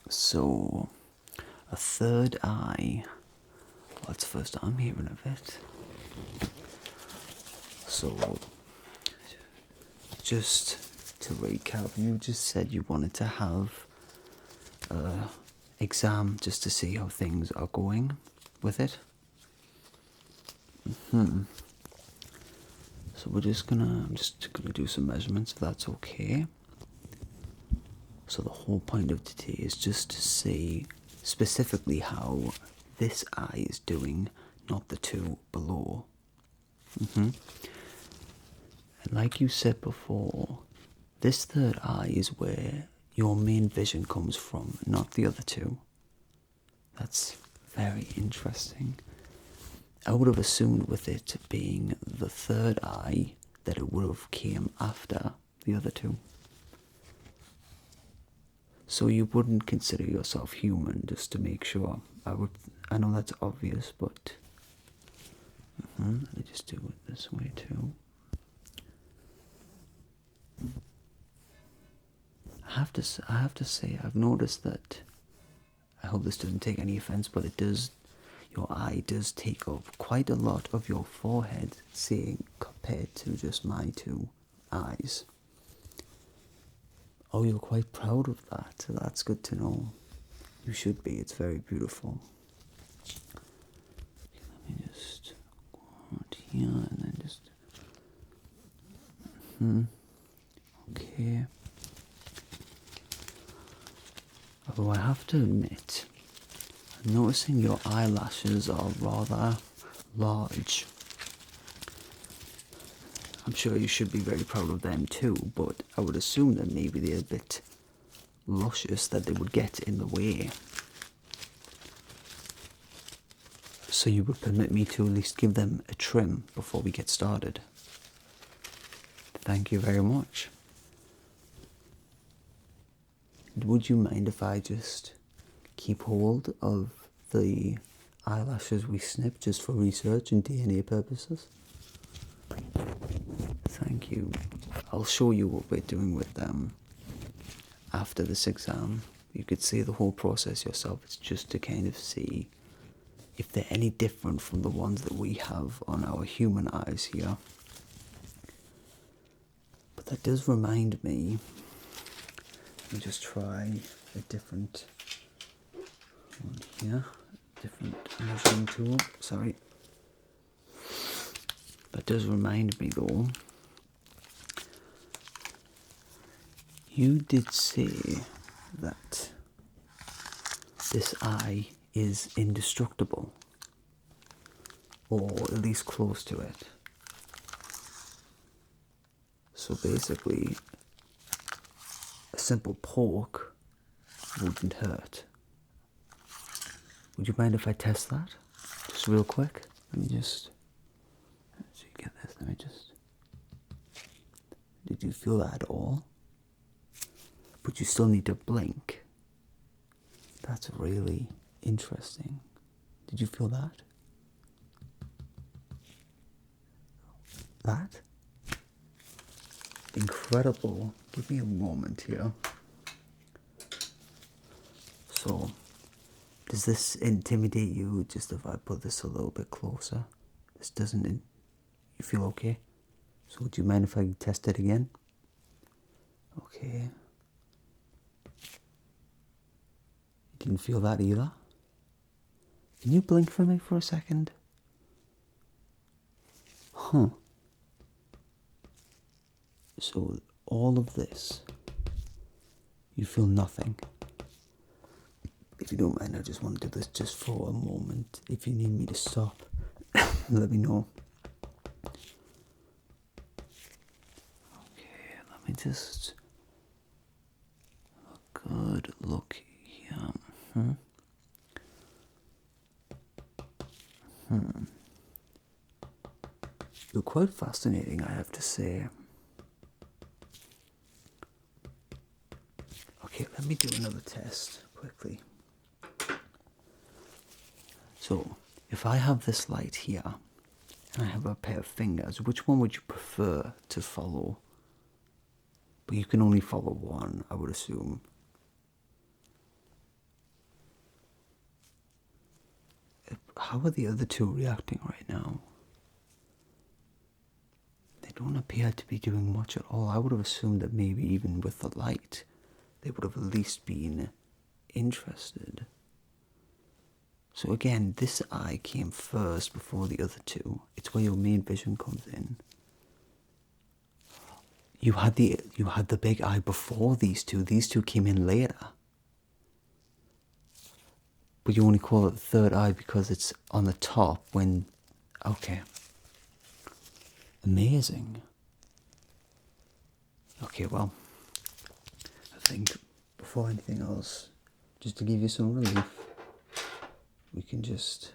So, a third eye. Well, that's the first I'm hearing of it. So, just to recap, you just said you wanted to have an exam just to see how things are going with it. So I'm just gonna do some measurements if that's okay. So the whole point of today is just to see specifically how this eye is doing, not the two below. And like you said before, this third eye is where your main vision comes from, not the other two. That's very interesting. I would have assumed with it being the third eye that it would have came after the other two. So you wouldn't consider yourself human, just to make sure. I know that's obvious, but let me just do it this way too. I have to say, I've noticed that. I hope this doesn't take any offense, but it does. Your eye does take up quite a lot of your forehead, seeing compared to just my two eyes. Oh, you're quite proud of that. That's good to know. You should be. It's very beautiful. Let me just go out here and then just. Okay. Although I have to admit, I'm noticing your eyelashes are rather large. I'm sure you should be very proud of them too, but I would assume that maybe they're a bit luscious, that they would get in the way. So you would permit me to at least give them a trim before we get started. Thank you very much. Would you mind if I just keep hold of the eyelashes we snipped just for research and DNA purposes? Thank you. I'll show you what we're doing with them after this exam. You could see the whole process yourself. It's just to kind of see if they're any different from the ones that we have on our human eyes here. But that does remind me, let me just try a different one here, different measuring tool, sorry. That does remind me though, you did say that this eye is indestructible, or at least close to it. So basically, a simple poke wouldn't hurt. Would you mind if I test that? Just real quick. Let me just, so you get this, let me just, did you feel that at all? But you still need to blink. That's really interesting. Did you feel that? That? Incredible. Give me a moment here. So, does this intimidate you just if I put this a little bit closer? This doesn't, you feel okay? So would you mind if I test it again? Okay. You didn't feel that either? Can you blink for me for a second? Huh. So all of this, you feel nothing. If you don't mind, I just want to do this just for a moment. If you need me to stop, let me know. Okay, let me just have a good look here. You're quite fascinating, I have to say. Okay, let me do another test quickly. So, if I have this light here, and I have a pair of fingers, which one would you prefer to follow? But you can only follow one, I would assume. how are the other two reacting right now? They don't appear to be doing much at all. I would have assumed that maybe even with the light, they would have at least been interested. So again, this eye came first before the other two. It's where your main vision comes in. You had the big eye before these two. These two came in later. But you only call it the third eye because it's on the top when... Okay. Amazing. Okay, well, I think before anything else, just to give you some relief, we can just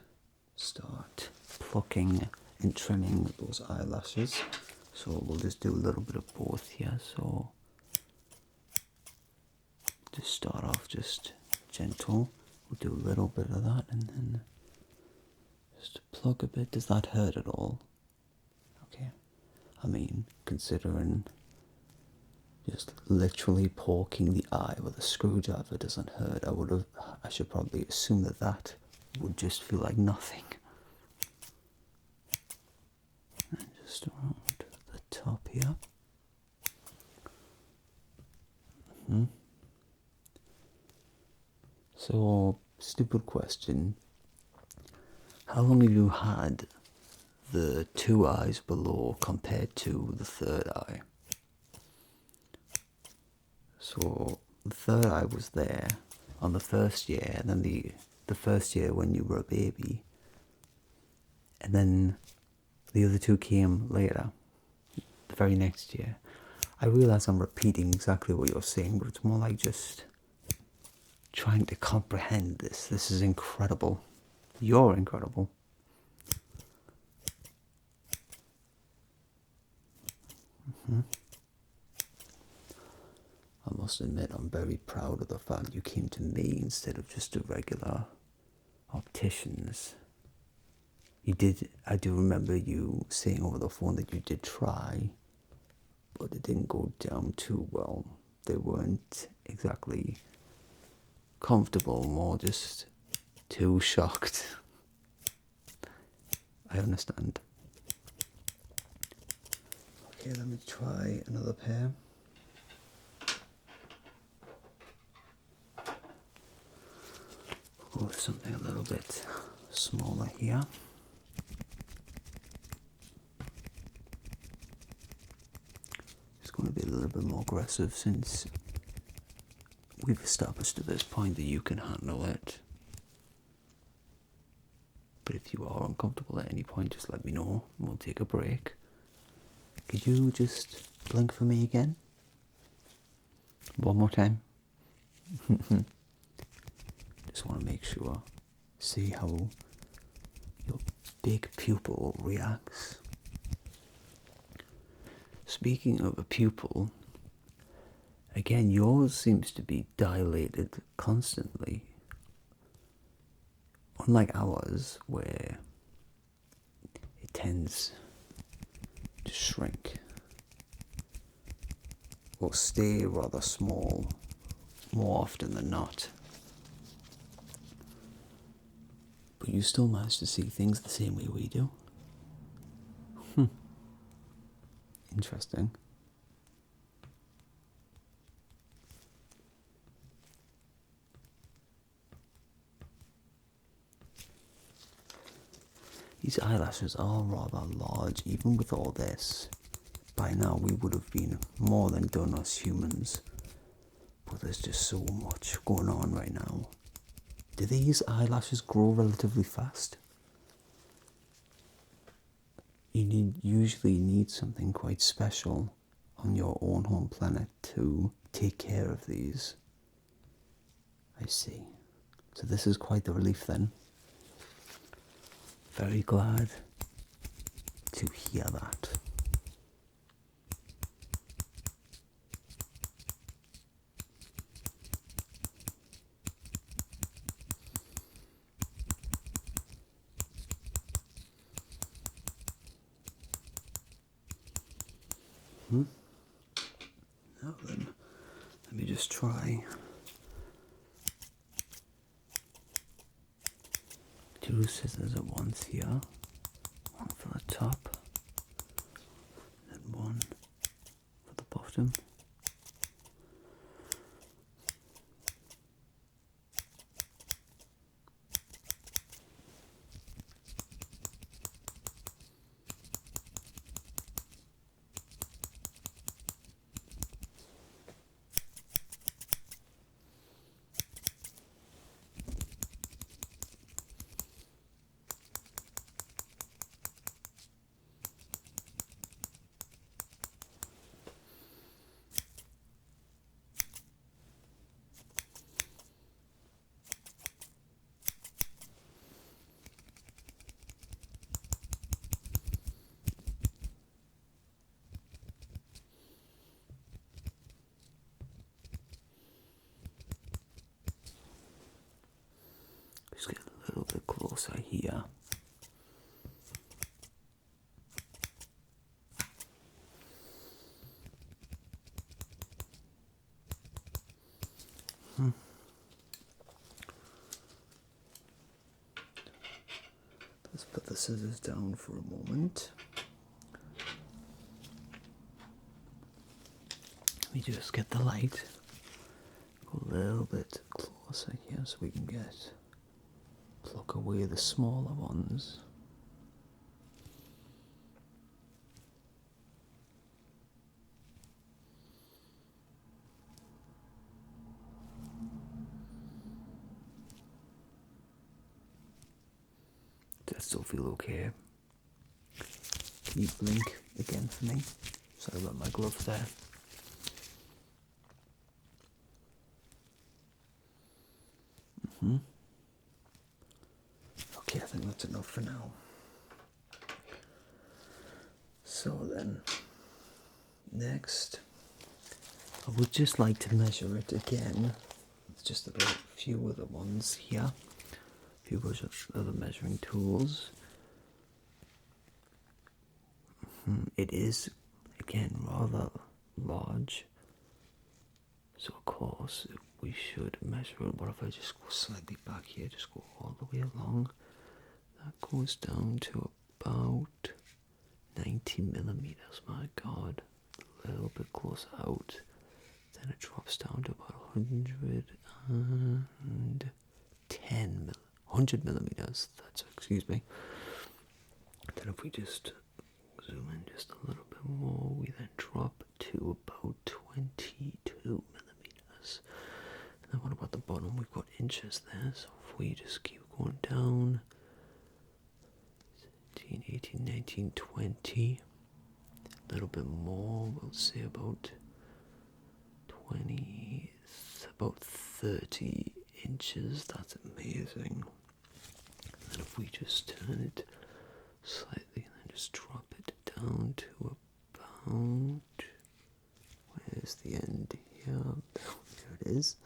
start plucking and trimming those eyelashes. So we'll just do a little bit of both here. So just start off just gentle. We'll do a little bit of that and then just pluck a bit. Does that hurt at all? Okay. I mean, considering just literally poking the eye with a screwdriver doesn't hurt, I should probably assume that that would just feel like nothing. And just around the top here. So, stupid question. How long have you had the two eyes below compared to the third eye? So, the third eye was there on the first year, and then the first year when you were a baby. And then the other two came later, the very next year. I realize I'm repeating exactly what you're saying, but it's more like just trying to comprehend this. This is incredible. You're incredible. I must admit, I'm very proud of the fact you came to me instead of just a regular opticians. You did, I do remember you saying over the phone that you did try, but it didn't go down too well. They weren't exactly comfortable, more just too shocked. I understand. Okay, let me try another pair. Go with something a little bit smaller here. It's going to be a little bit more aggressive since we've established at this point that you can handle it. But if you are uncomfortable at any point, just let me know and we'll take a break. Could you just blink for me again? One more time. Just want to make sure. See how your big pupil reacts. Speaking of a pupil, again, yours seems to be dilated constantly. Unlike ours, where it tends to shrink or stay rather small more often than not. But you still manage to see things the same way we do. Interesting. These eyelashes are rather large, even with all this. By now we would have been more than done as humans. But there's just so much going on right now. Do these eyelashes grow relatively fast? You usually need something quite special on your own home planet to take care of these. I see. So this is quite the relief then. Very glad to hear that. Now then, let me just try two scissors at once here. One for the top and one for the bottom. Just get a little bit closer here. Let's put the scissors down for a moment. Let me just get the light. Go a little bit closer here so we can pluck away the smaller ones. Does that still feel okay? Can you blink again for me? Sorry about my gloves there. Okay, I think that's enough for now. So then, next, I would just like to measure it again. It's just about a few other ones here. A few other measuring tools. It is, again, rather large. So of course, we should measure it. What if I just go slightly back here, just go all the way along? That goes down to about 90 millimeters, my God. A little bit closer out. Then it drops down to about 100 millimeters. That's, excuse me. Then if we just zoom in just a little bit more, we then drop to about 22 millimeters. And then what about the bottom? We've got inches there, so if we just keep going down, 17, 18, 19, 20, a little bit more, we'll say about 20, about 30 inches. That's amazing. And then if we just turn it slightly and then just drop it down to about, where's the end here? There it is.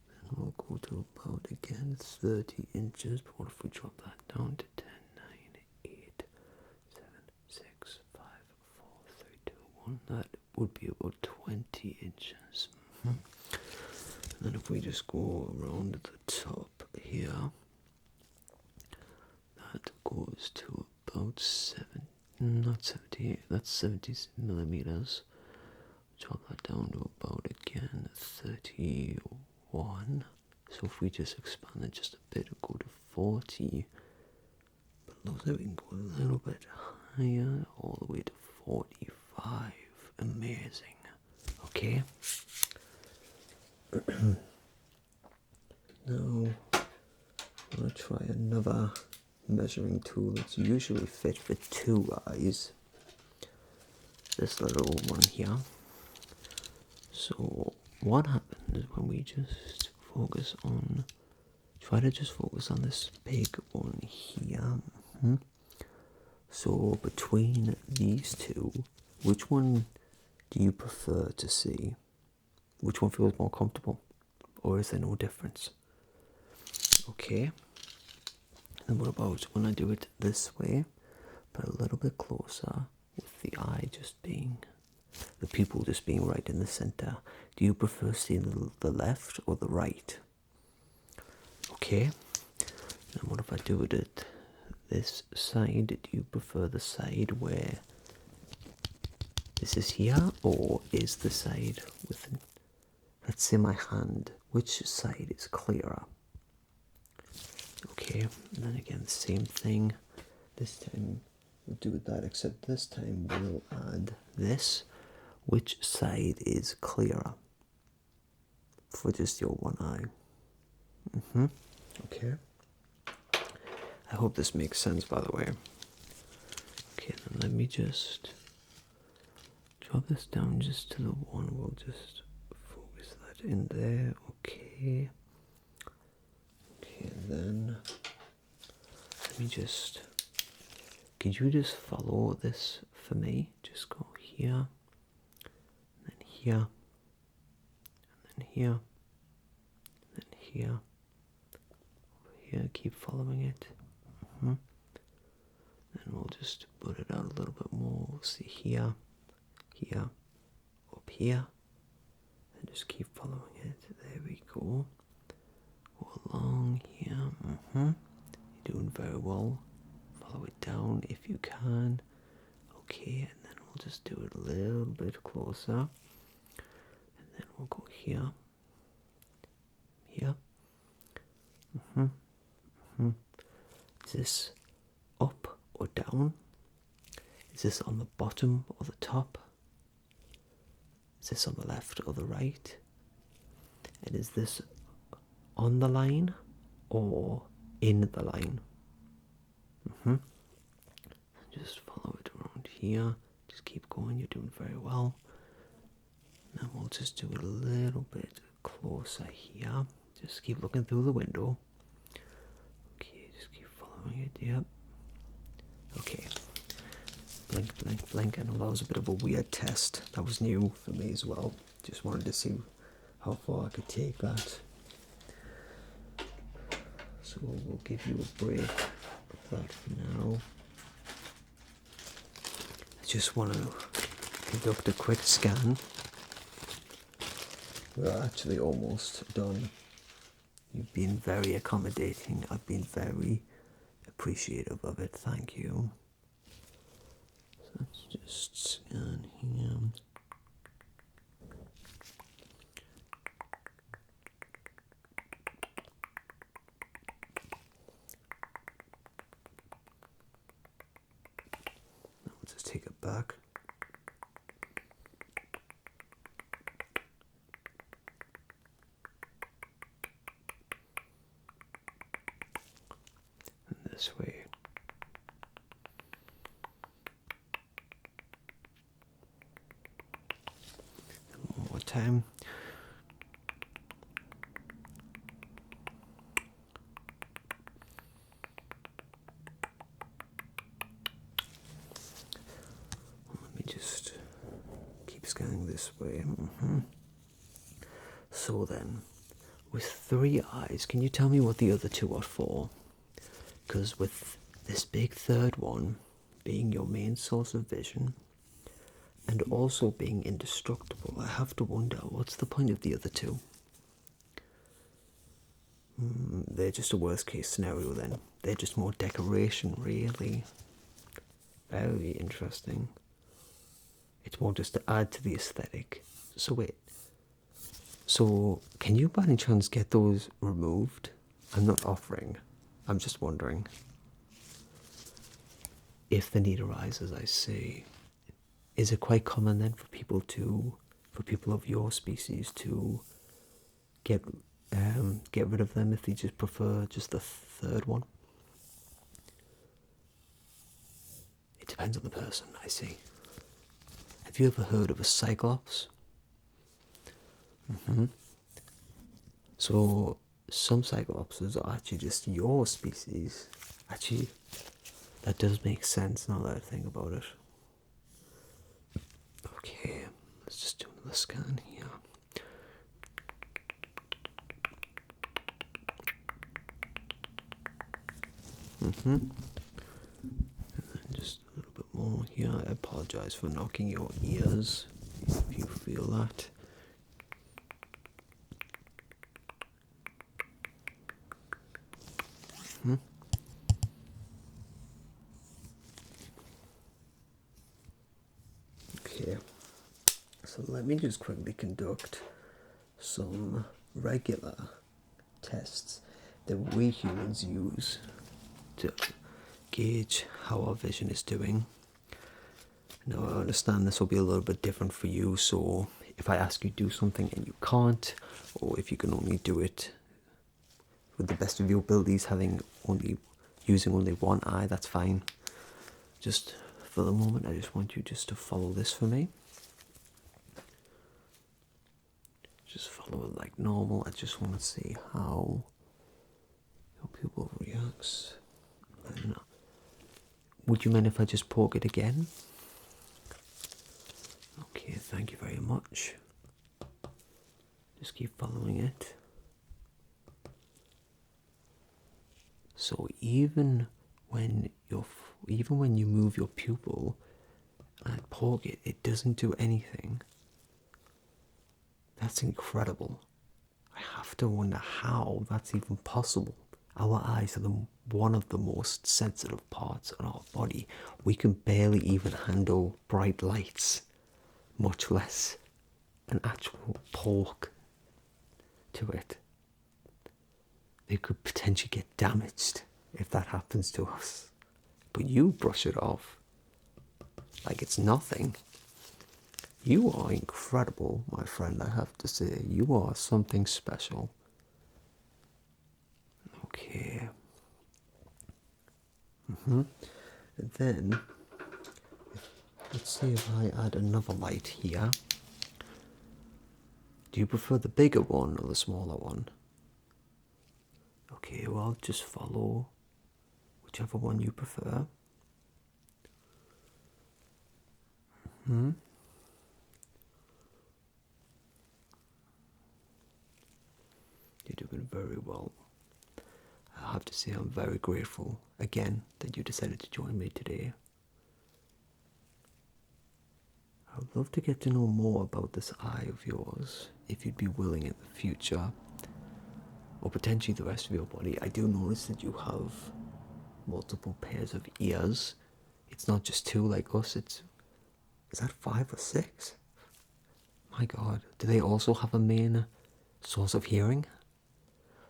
Then we'll go to about, again, 30 inches. But what if we drop that down to 10, 9, 8, 7, 6, 5, 4, 3, 2, 1? That would be about 20 inches. And then if we just go around the top here, that goes to about 70 millimeters. Drop that down to about, again, 31. So if we just expand it just a bit, it'll go to 40. But look, we can go a little bit higher, all the way to 45. Amazing. Okay. Now, I'm going to try another measuring tool that's usually fit for 2 eyes. This little one here. So, what happens when we just focus on, try to just focus on this big one here. So, between these two, which one do you prefer to see? Which one feels more comfortable? Or is there no difference? Okay. And what about when I do it this way, but a little bit closer, with the eye just being, the pupil just being right in the center? Do you prefer seeing the left or the right? Okay. And what if I do it at this side? Do you prefer the side where this is here, or is the side with, let's say, my hand? Which side is clearer? Okay, and then again, same thing. This time we'll do that, except this time we'll add this. Which side is clearer for just your one eye? Okay. I hope this makes sense, by the way. Okay, then let me just draw this down just to the one. We'll just focus that in there. Okay. Okay, and then let me just, could you just follow this for me? Just go here, and then here, and then here, and then here, over here, keep following it. Then we'll just put it out a little bit more. We'll see here, here, up here, and just keep following it. There we go. Go along here. You're doing very well. Follow it down if you can. Okay, and then we'll just do it a little bit closer. And then we'll go here, here. Is this up or down? Is this on the bottom or the top? Is this on the left or the right? And is this on the line or in the line? Just follow it around here. Just keep going, you're doing very well. Now we'll just do it a little bit closer here. Just keep looking through the window. Okay, just keep following it, yep. Okay. Blink, blink, blink. I know that was a bit of a weird test. That was new for me as well. Just wanted to see how far I could take that. So we'll give you a break of that for now. I just want to conduct a quick scan. We're actually almost done. You've been very accommodating. I've been very appreciative of it. Thank you. So let's just scan here. Now we'll just take it back. This way. One more time. Let me just keep scanning this way. So then, with 3 eyes, can you tell me what the other 2 are for? Because with this big third one being your main source of vision and also being indestructible, I have to wonder, what's the point of the other 2? They're just a worst case scenario then. They're just more decoration, really. Very interesting. It's more just to add to the aesthetic. So wait. So can you by any chance get those removed? I'm not offering. I'm just wondering if the need arises. I say, is it quite common then for people of your species to get rid of them if they just prefer just the third one? It depends on the person, I see. Have you ever heard of a cyclops? So some cyclopses are actually just your species. Actually, that does make sense now that I think about it. Okay, let's just do another scan here. And then just a little bit more here. I apologize for knocking your ears if you feel that. Okay, so let me just quickly conduct some regular tests that we humans use to gauge how our vision is doing. Now, I understand this will be a little bit different for you, so if I ask you to do something and you can't, or if you can only do it with the best of your abilities, using only one eye, that's fine. Just for the moment, I just want you just to follow this for me. Just follow it like normal. I just want to see how your pupil reacts. And would you mind if I just poke it again? Okay, thank you very much. Just keep following it. So even when you move your pupil and poke it, it doesn't do anything. That's incredible. I have to wonder how that's even possible. Our eyes are one of the most sensitive parts on our body. We can barely even handle bright lights, much less an actual poke to it. They could potentially get damaged if that happens to us. But you brush it off like it's nothing. You are incredible, my friend, I have to say. You are something special. Okay. And then, let's see if I add another light here. Do you prefer the bigger one or the smaller one? Okay, well, just follow whichever one you prefer. You're doing very well. I have to say I'm very grateful again that you decided to join me today. I would love to get to know more about this eye of yours, if you'd be willing in the future, or potentially the rest of your body. I do notice that you have multiple pairs of ears. It's not just two like us, is that 5 or 6? My God, do they also have a main source of hearing?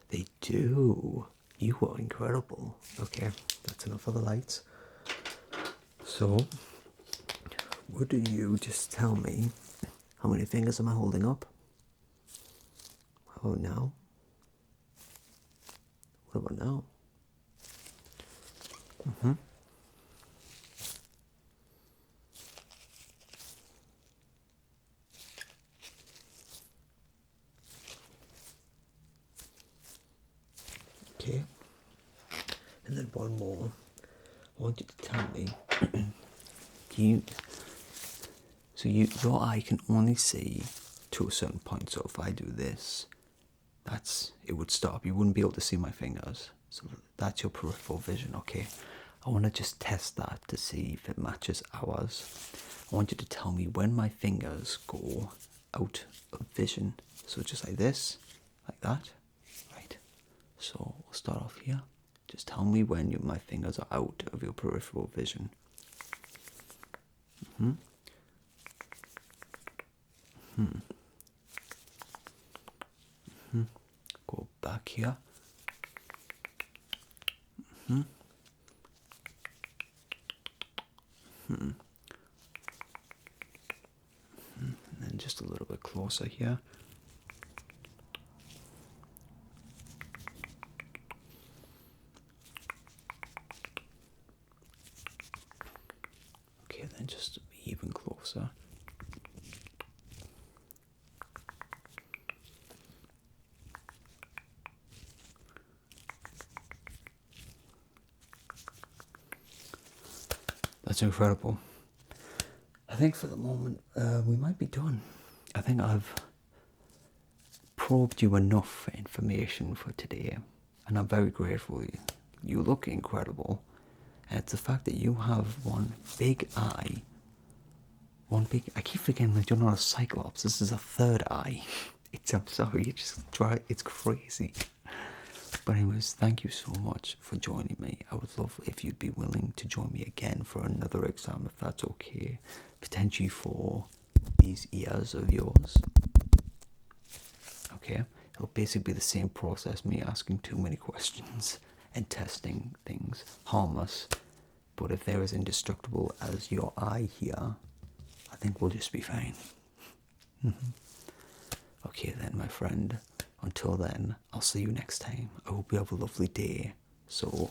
They do. You are incredible. Okay, that's enough of the lights. So, would you just tell me how many fingers am I holding up? How about now? What about now? Okay. And then one more. I want you to tell me, your eye can only see to a certain point. So if I do this, it would stop. You wouldn't be able to see my fingers. So that's your peripheral vision, okay? I want to just test that to see if it matches ours. I want you to tell me when my fingers go out of vision. So just like this, like that, right? So we'll start off here. Just tell me when my fingers are out of your peripheral vision. Go back here. And then just a little bit closer here. Okay, then just even closer. That's incredible. I think for the moment we might be done. I think I've probed you enough for information for today, and I'm very grateful. You look incredible. And it's the fact that you have one big eye. I keep forgetting that you're not a cyclops. This is a third eye. I'm sorry, it's crazy. But anyways, thank you so much for joining me. I would love if you'd be willing to join me again for another exam, if that's okay. Potentially for these ears of yours. Okay? It'll basically be the same process, me asking too many questions and testing things. Harmless. But if they're as indestructible as your eye here, I think we'll just be fine. Okay then, my friend. Until then, I'll see you next time. I hope you have a lovely day. So,